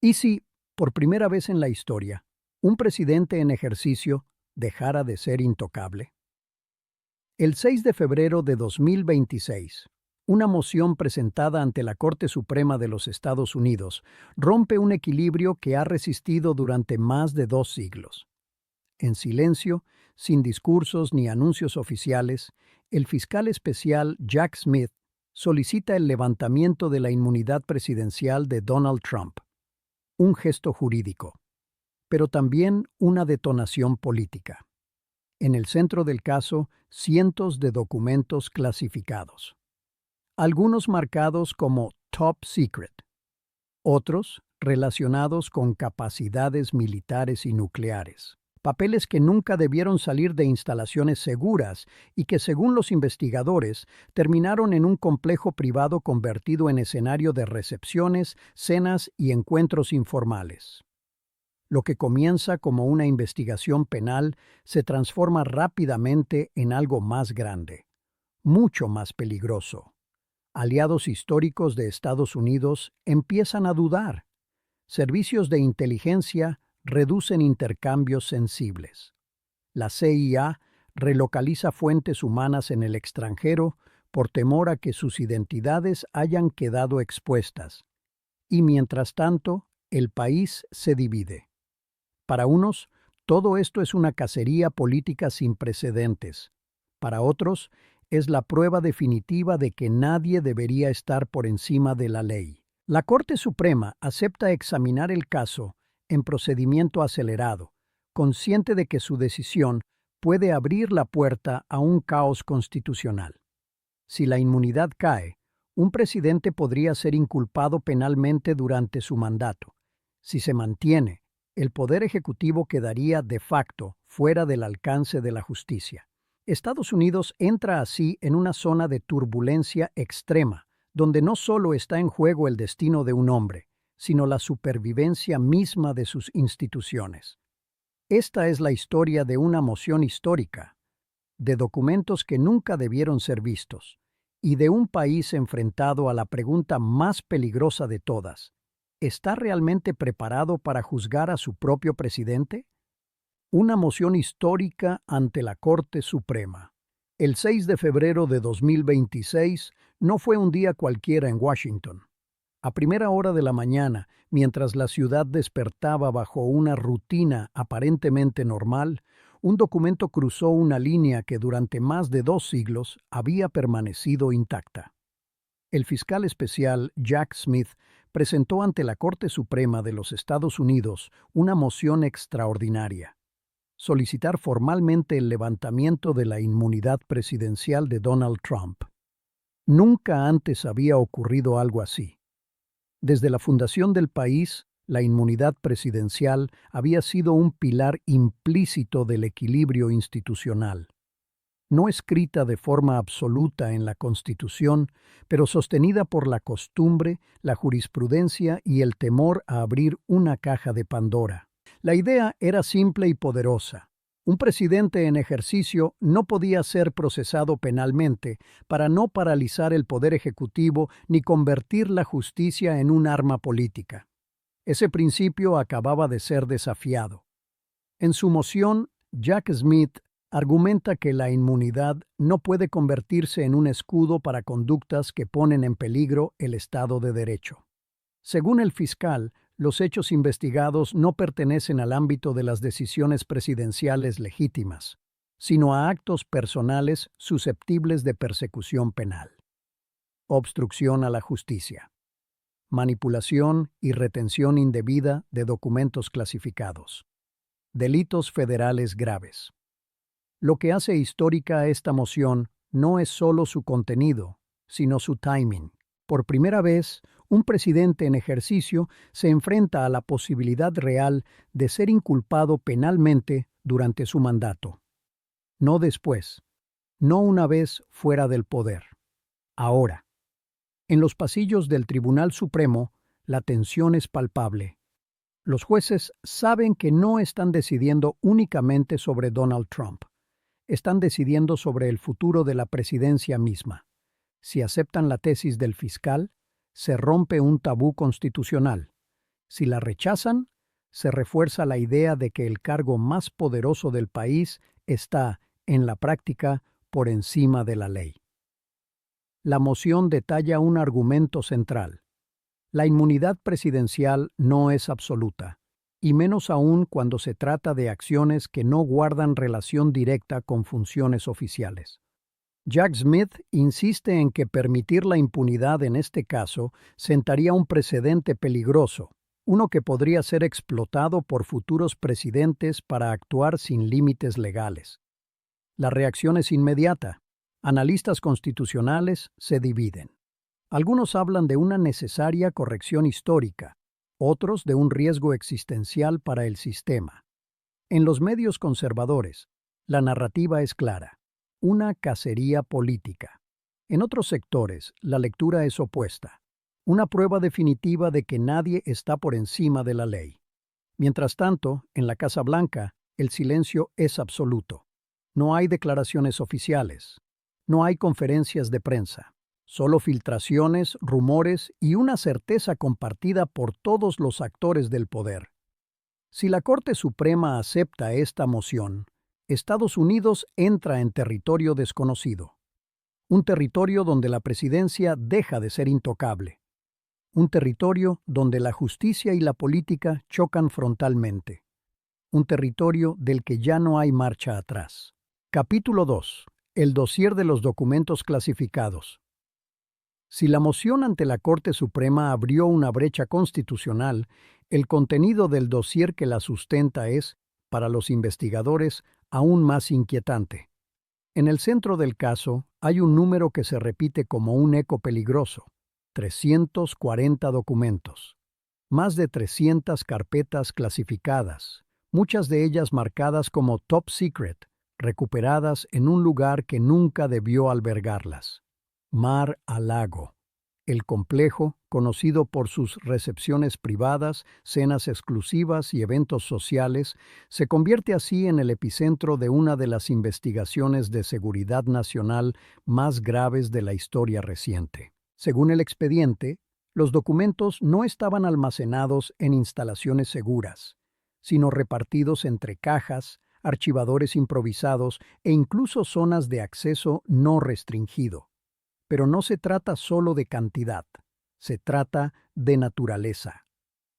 ¿Y si, por primera vez en la historia, un presidente en ejercicio dejara de ser intocable? El 6 de febrero de 2026, una moción presentada ante la Corte Suprema de los Estados Unidos rompe un equilibrio que ha resistido durante más de 2 siglos. En silencio, sin discursos ni anuncios oficiales, el fiscal especial Jack Smith solicita el levantamiento de la inmunidad presidencial de Donald Trump, un gesto jurídico, pero también una detonación política. En el centro del caso, cientos de documentos clasificados, algunos marcados como Top Secret, otros relacionados con capacidades militares y nucleares. Papeles que nunca debieron salir de instalaciones seguras y que, según los investigadores, terminaron en un complejo privado convertido en escenario de recepciones, cenas y encuentros informales. Lo que comienza como una investigación penal se transforma rápidamente en algo más grande, mucho más peligroso. Aliados históricos de Estados Unidos empiezan a dudar. Servicios de inteligencia reducen intercambios sensibles. La CIA relocaliza fuentes humanas en el extranjero por temor a que sus identidades hayan quedado expuestas. Y mientras tanto, el país se divide. Para unos, todo esto es una cacería política sin precedentes. Para otros, es la prueba definitiva de que nadie debería estar por encima de la ley. La Corte Suprema acepta examinar el caso en procedimiento acelerado, consciente de que su decisión puede abrir la puerta a un caos constitucional. Si la inmunidad cae, un presidente podría ser inculpado penalmente durante su mandato. Si se mantiene, el Poder Ejecutivo quedaría de facto fuera del alcance de la justicia. Estados Unidos entra así en una zona de turbulencia extrema, donde no solo está en juego el destino de un hombre, sino la supervivencia misma de sus instituciones. Esta es la historia de una moción histórica, de documentos que nunca debieron ser vistos, y de un país enfrentado a la pregunta más peligrosa de todas: ¿está realmente preparado para juzgar a su propio presidente? Una moción histórica ante la Corte Suprema. El 6 de febrero de 2026 no fue un día cualquiera en Washington. A primera hora de la mañana, mientras la ciudad despertaba bajo una rutina aparentemente normal, un documento cruzó una línea que durante más de 2 siglos había permanecido intacta. El fiscal especial Jack Smith presentó ante la Corte Suprema de los Estados Unidos una moción extraordinaria: solicitar formalmente el levantamiento de la inmunidad presidencial de Donald Trump. Nunca antes había ocurrido algo así. Desde la fundación del país, la inmunidad presidencial había sido un pilar implícito del equilibrio institucional. No escrita de forma absoluta en la Constitución, pero sostenida por la costumbre, la jurisprudencia y el temor a abrir una caja de Pandora. La idea era simple y poderosa. Un presidente en ejercicio no podía ser procesado penalmente para no paralizar el poder ejecutivo ni convertir la justicia en un arma política. Ese principio acababa de ser desafiado. En su moción, Jack Smith argumenta que la inmunidad no puede convertirse en un escudo para conductas que ponen en peligro el Estado de Derecho. Según el fiscal, los hechos investigados no pertenecen al ámbito de las decisiones presidenciales legítimas, sino a actos personales susceptibles de persecución penal. Obstrucción a la justicia. Manipulación y retención indebida de documentos clasificados. Delitos federales graves. Lo que hace histórica a esta moción no es solo su contenido, sino su timing. Por primera vez, un presidente en ejercicio se enfrenta a la posibilidad real de ser inculpado penalmente durante su mandato. No después, no una vez fuera del poder. Ahora. En los pasillos del Tribunal Supremo, la tensión es palpable. Los jueces saben que no están decidiendo únicamente sobre Donald Trump. Están decidiendo sobre el futuro de la presidencia misma. Si aceptan la tesis del fiscal, se rompe un tabú constitucional. Si la rechazan, se refuerza la idea de que el cargo más poderoso del país está, en la práctica, por encima de la ley. La moción detalla un argumento central. La inmunidad presidencial no es absoluta, y menos aún cuando se trata de acciones que no guardan relación directa con funciones oficiales. Jack Smith insiste en que permitir la impunidad en este caso sentaría un precedente peligroso, uno que podría ser explotado por futuros presidentes para actuar sin límites legales. La reacción es inmediata. Analistas constitucionales se dividen. Algunos hablan de una necesaria corrección histórica, otros de un riesgo existencial para el sistema. En los medios conservadores, la narrativa es clara: una cacería política. En otros sectores, la lectura es opuesta: una prueba definitiva de que nadie está por encima de la ley. Mientras tanto, en la Casa Blanca, el silencio es absoluto. No hay declaraciones oficiales. No hay conferencias de prensa. Solo filtraciones, rumores y una certeza compartida por todos los actores del poder. Si la Corte Suprema acepta esta moción, Estados Unidos entra en territorio desconocido. Un territorio donde la presidencia deja de ser intocable. Un territorio donde la justicia y la política chocan frontalmente. Un territorio del que ya no hay marcha atrás. Capítulo 2. El dossier de los documentos clasificados. Si la moción ante la Corte Suprema abrió una brecha constitucional, el contenido del dossier que la sustenta es, para los investigadores, aún más inquietante. En el centro del caso hay un número que se repite como un eco peligroso: 340 documentos. Más de 300 carpetas clasificadas, muchas de ellas marcadas como Top Secret, recuperadas en un lugar que nunca debió albergarlas. Mar-a-Lago. El complejo, conocido por sus recepciones privadas, cenas exclusivas y eventos sociales, se convierte así en el epicentro de una de las investigaciones de seguridad nacional más graves de la historia reciente. Según el expediente, los documentos no estaban almacenados en instalaciones seguras, sino repartidos entre cajas, archivadores improvisados e incluso zonas de acceso no restringido. Pero no se trata solo de cantidad, se trata de naturaleza.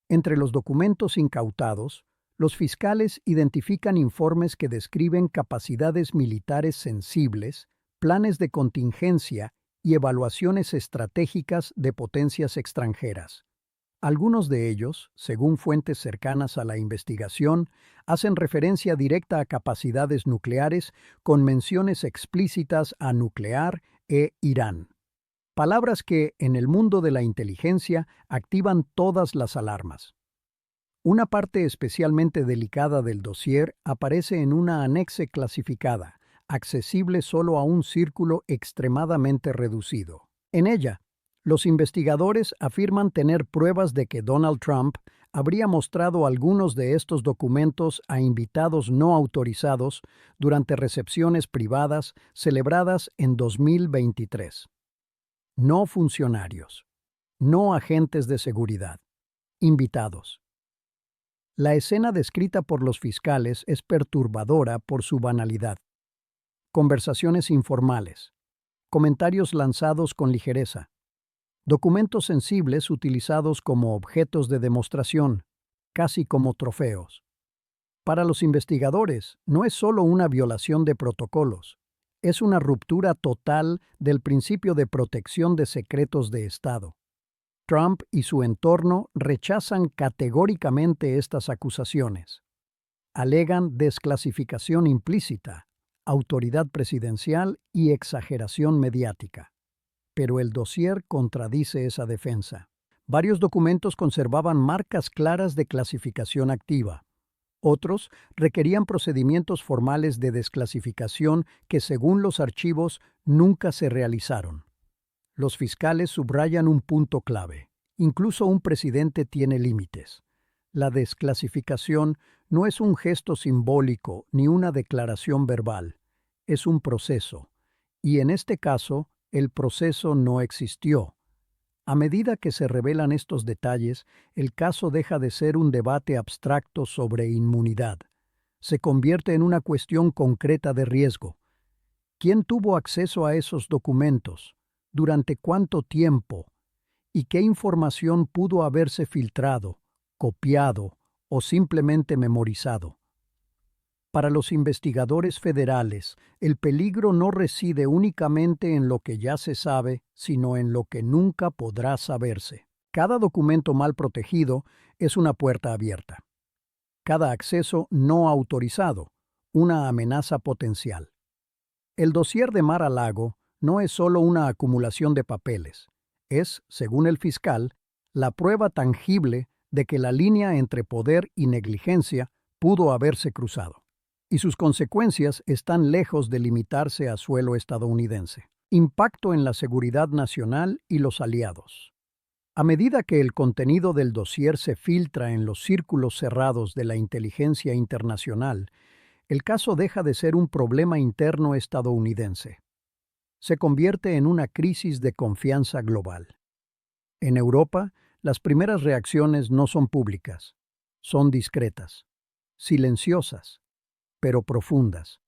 Entre los documentos incautados, los fiscales identifican informes que describen capacidades militares sensibles, planes de contingencia y evaluaciones estratégicas de potencias extranjeras. Algunos de ellos, según fuentes cercanas a la investigación, hacen referencia directa a capacidades nucleares con menciones explícitas a nuclear e Irán. Palabras que, en el mundo de la inteligencia, activan todas las alarmas. Una parte especialmente delicada del dossier aparece en una anexe clasificada, accesible solo a un círculo extremadamente reducido. En ella, los investigadores afirman tener pruebas de que Donald Trump habría mostrado algunos de estos documentos a invitados no autorizados durante recepciones privadas celebradas en 2023. No funcionarios, no agentes de seguridad, invitados. La escena descrita por los fiscales es perturbadora por su banalidad. Conversaciones informales, comentarios lanzados con ligereza, documentos sensibles utilizados como objetos de demostración, casi como trofeos. Para los investigadores, no es solo una violación de protocolos, es una ruptura total del principio de protección de secretos de Estado. Trump y su entorno rechazan categóricamente estas acusaciones. Alegan desclasificación implícita, autoridad presidencial y exageración mediática. Pero el dossier contradice esa defensa. Varios documentos conservaban marcas claras de clasificación activa. Otros requerían procedimientos formales de desclasificación que, según los archivos, nunca se realizaron. Los fiscales subrayan un punto clave. Incluso un presidente tiene límites. La desclasificación no es un gesto simbólico ni una declaración verbal. Es un proceso. Y en este caso, el proceso no existió. A medida que se revelan estos detalles, el caso deja de ser un debate abstracto sobre inmunidad. Se convierte en una cuestión concreta de riesgo. ¿Quién tuvo acceso a esos documentos? ¿Durante cuánto tiempo? ¿Y qué información pudo haberse filtrado, copiado o simplemente memorizado? Para los investigadores federales, el peligro no reside únicamente en lo que ya se sabe, sino en lo que nunca podrá saberse. Cada documento mal protegido es una puerta abierta. Cada acceso no autorizado, una amenaza potencial. El dossier de Mar-a-Lago no es solo una acumulación de papeles. Es, según el fiscal, la prueba tangible de que la línea entre poder y negligencia pudo haberse cruzado. Y sus consecuencias están lejos de limitarse a suelo estadounidense. Impacto en la seguridad nacional y los aliados. A medida que el contenido del dossier se filtra en los círculos cerrados de la inteligencia internacional, el caso deja de ser un problema interno estadounidense. Se convierte en una crisis de confianza global. En Europa, las primeras reacciones no son públicas, son discretas, silenciosas, pero profundas.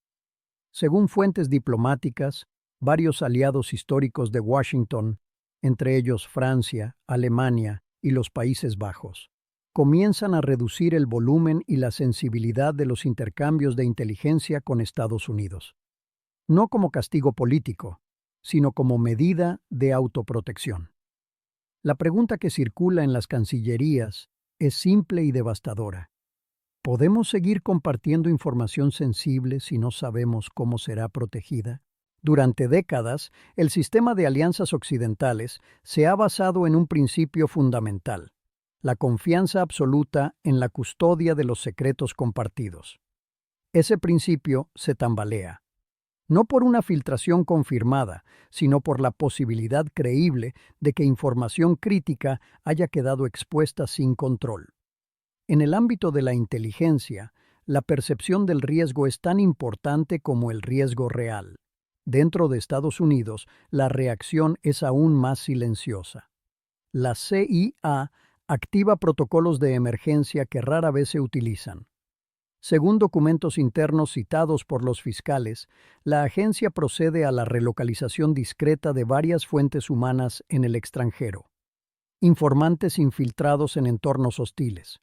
Según fuentes diplomáticas, varios aliados históricos de Washington, entre ellos Francia, Alemania y los Países Bajos, comienzan a reducir el volumen y la sensibilidad de los intercambios de inteligencia con Estados Unidos. No como castigo político, sino como medida de autoprotección. La pregunta que circula en las cancillerías es simple y devastadora. ¿Podemos seguir compartiendo información sensible si no sabemos cómo será protegida? Durante décadas, el sistema de alianzas occidentales se ha basado en un principio fundamental: la confianza absoluta en la custodia de los secretos compartidos. Ese principio se tambalea, no por una filtración confirmada, sino por la posibilidad creíble de que información crítica haya quedado expuesta sin control. En el ámbito de la inteligencia, la percepción del riesgo es tan importante como el riesgo real. Dentro de Estados Unidos, la reacción es aún más silenciosa. La CIA activa protocolos de emergencia que rara vez se utilizan. Según documentos internos citados por los fiscales, la agencia procede a la relocalización discreta de varias fuentes humanas en el extranjero. Informantes infiltrados en entornos hostiles.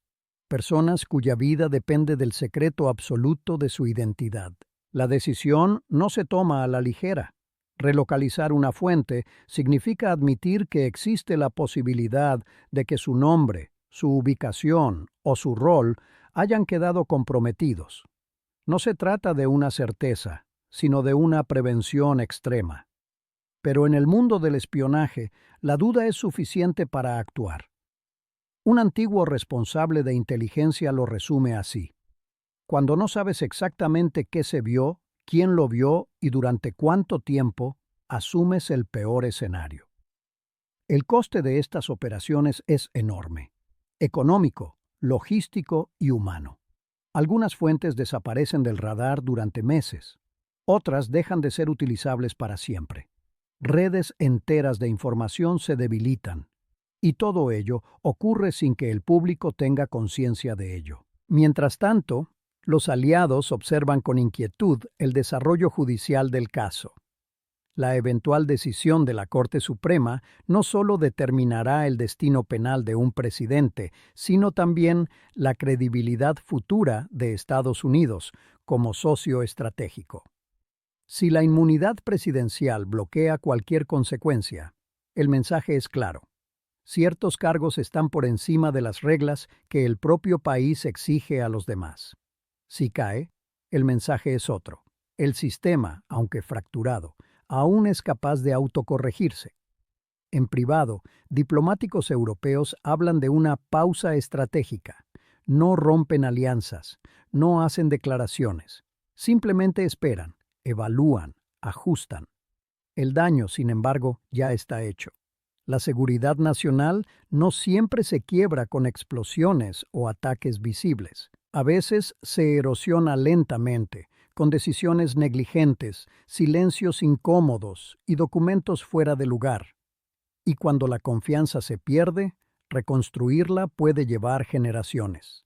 Personas cuya vida depende del secreto absoluto de su identidad. La decisión no se toma a la ligera. Relocalizar una fuente significa admitir que existe la posibilidad de que su nombre, su ubicación o su rol hayan quedado comprometidos. No se trata de una certeza, sino de una prevención extrema. Pero en el mundo del espionaje, la duda es suficiente para actuar. Un antiguo responsable de inteligencia lo resume así: cuando no sabes exactamente qué se vio, quién lo vio y durante cuánto tiempo, asumes el peor escenario. El coste de estas operaciones es enorme: económico, logístico y humano. Algunas fuentes desaparecen del radar durante meses, otras dejan de ser utilizables para siempre. Redes enteras de información se debilitan, y todo ello ocurre sin que el público tenga conciencia de ello. Mientras tanto, los aliados observan con inquietud el desarrollo judicial del caso. La eventual decisión de la Corte Suprema no solo determinará el destino penal de un presidente, sino también la credibilidad futura de Estados Unidos como socio estratégico. Si la inmunidad presidencial bloquea cualquier consecuencia, el mensaje es claro: ciertos cargos están por encima de las reglas que el propio país exige a los demás. Si cae, el mensaje es otro: el sistema, aunque fracturado, aún es capaz de autocorregirse. En privado, diplomáticos europeos hablan de una pausa estratégica. No rompen alianzas, no hacen declaraciones. Simplemente esperan, evalúan, ajustan. El daño, sin embargo, ya está hecho. La seguridad nacional no siempre se quiebra con explosiones o ataques visibles. A veces se erosiona lentamente, con decisiones negligentes, silencios incómodos y documentos fuera de lugar. Y cuando la confianza se pierde, reconstruirla puede llevar generaciones.